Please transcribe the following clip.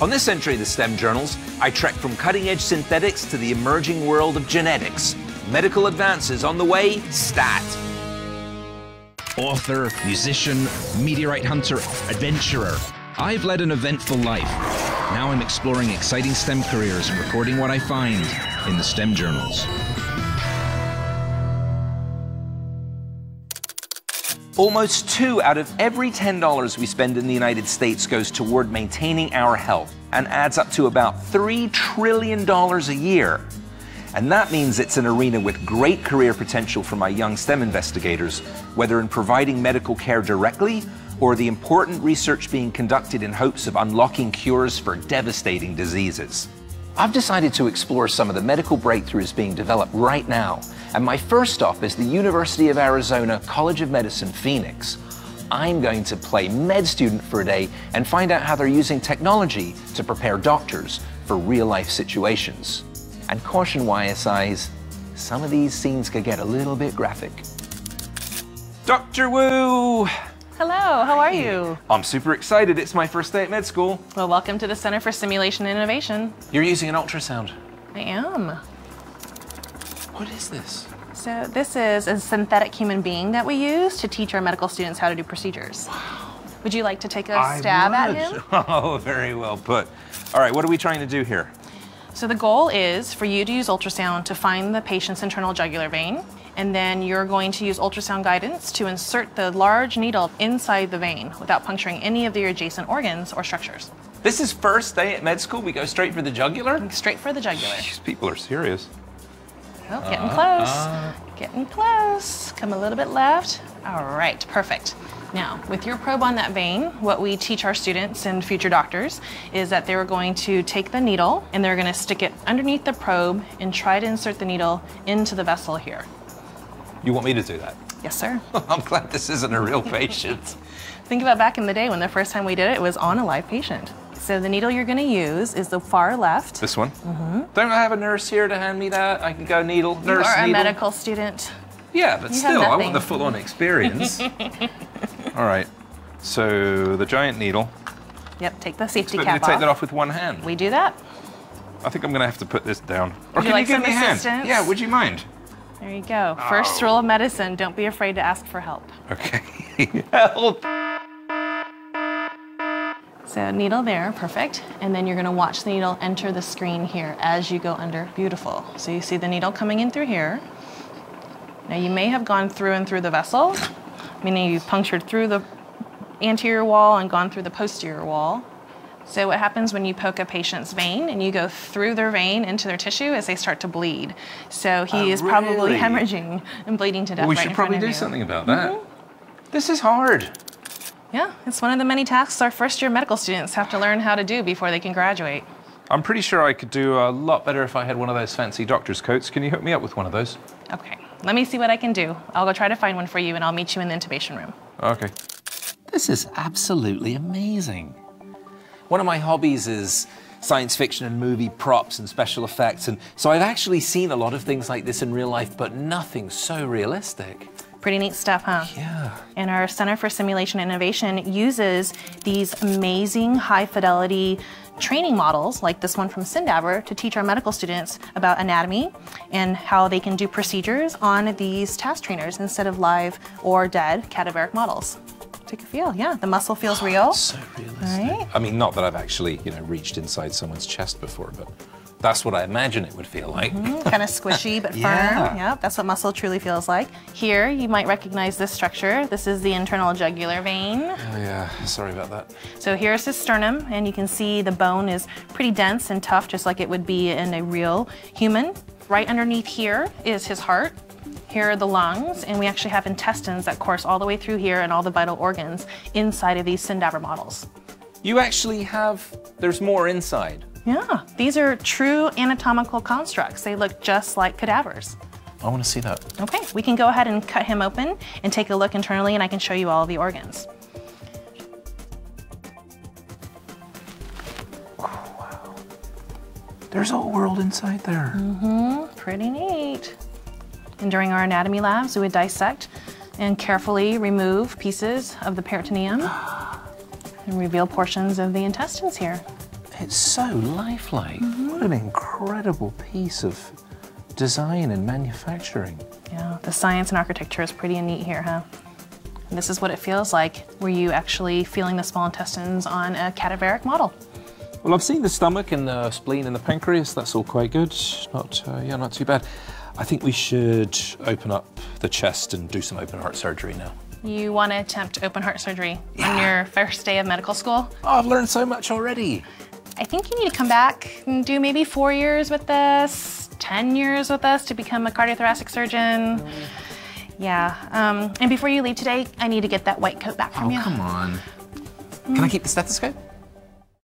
On this entry of the STEM journals, I trek from cutting-edge synthetics to the emerging world of genetics. Medical advances on the way, stat. Author, musician, meteorite hunter, adventurer. I've led an eventful life. Now I'm exploring exciting STEM careers and recording what I find in the STEM journals. Almost 2 out of every $10 we spend in the United States goes toward maintaining our health and adds up to about $3 trillion a year. And that means it's an arena with great career potential for my young STEM investigators, whether in providing medical care directly or the important research being conducted in hopes of unlocking cures for devastating diseases. I've decided to explore some of the medical breakthroughs being developed right now, and my first stop is the University of Arizona College of Medicine, Phoenix. I'm going to play med student for a day and find out how they're using technology to prepare doctors for real-life situations. And caution YSIs, some of these scenes could get a little bit graphic. Dr. Wu! Hello, how are you? I'm super excited. It's my first day at med school. Well, welcome to the Center for Simulation and Innovation. You're using an ultrasound. I am. What is this? So this is a synthetic human being that we use to teach our medical students how to do procedures. Wow. Would you like to take a stab at him? Oh, very well put. All right, what are we trying to do here? So the goal is for you to use ultrasound to find the patient's internal jugular vein, and then you're going to use ultrasound guidance to insert the large needle inside the vein without puncturing any of the adjacent organs or structures. This is first day at med school? We go straight for the jugular? Straight for the jugular. These people are serious. Oh, getting close. Getting close. Come a little bit left. All right, perfect. Now, with your probe on that vein, what we teach our students and future doctors is that they're going to take the needle and they're going to stick it underneath the probe and try to insert the needle into the vessel here. You want me to do that? Yes, sir. I'm glad this isn't a real patient. Think about back in the day when the first time we did it, it was on a live patient. So the needle you're going to use is the far left. This one? Mm-hmm. Don't I have a nurse here to hand me that? I can go needle, nurse, You are a needle. medical student. Yeah, but still, I want the full-on experience. All right, so the giant needle. Yep, take the safety But cap you take off. that off with one hand. We do that. I think I'm going to have to put this down. Would you like give some me a hand? assistance? Yeah, would you mind? There you go. First rule of medicine, don't be afraid to ask for help. Okay. Help! So needle there, perfect. And then you're gonna watch the needle enter the screen here as you go under. Beautiful. So you see the needle coming in through here. Now you may have gone through and through the vessel, meaning you punctured through the anterior wall and gone through the posterior wall. So what happens when you poke a patient's vein and you go through their vein into their tissue is they start to bleed. So he is probably hemorrhaging and bleeding to death We right should in front probably of do you. something about that. This is hard. Yeah, it's one of the many tasks our first year medical students have to learn how to do before they can graduate. I'm pretty sure I could do a lot better if I had one of those fancy doctor's coats. Can you hook me up with one of those? Okay, let me see what I can do. I'll go try to find one for you and I'll meet you in the intubation room. Okay. This is absolutely amazing. One of my hobbies is science fiction and movie props and special effects, and so I've actually seen a lot of things like this in real life, but nothing so realistic. Pretty neat stuff, huh? Yeah. And our Center for Simulation and Innovation uses these amazing high-fidelity training models, like this one from SynDaver, to teach our medical students about anatomy and how they can do procedures on these task trainers instead of live or dead cadaveric models. Take a feel, yeah, the muscle feels real. So realistic. Right? I mean, not that I've actually, reached inside someone's chest before, but that's what I imagine it would feel like. Kind of squishy but firm. Yeah, that's what muscle truly feels like. Here, you might recognize this structure. This is the internal jugular vein. Oh yeah, sorry about that. So here's his sternum, and you can see the bone is pretty dense and tough, just like it would be in a real human. Right underneath here is his heart. Here are the lungs, and we actually have intestines that course all the way through here and all the vital organs inside of these SynDaver models. You actually there's more inside. Yeah, these are true anatomical constructs. They look just like cadavers. I want to see that. Okay, we can go ahead and cut him open and take a look internally, and I can show you all of the organs. Oh, wow. There's a whole world inside there. Mm-hmm, pretty neat. And during our anatomy labs, we would dissect and carefully remove pieces of the peritoneum and reveal portions of the intestines here. It's so lifelike. What an incredible piece of design and manufacturing. Yeah, the science and architecture is pretty neat here, huh? And this is what it feels like. Were you actually feeling the small intestines on a cadaveric model? Well, I've seen the stomach and the spleen and the pancreas. That's all quite good. Not too bad. I think we should open up the chest and do some open heart surgery now. You want to attempt open heart surgery on your first day of medical school? Oh, I've learned so much already. I think you need to come back and do maybe 4 years with this, 10 years with us to become a cardiothoracic surgeon. Yeah, and before you leave today, I need to get that white coat back from you. Oh, come on. Can I keep the stethoscope?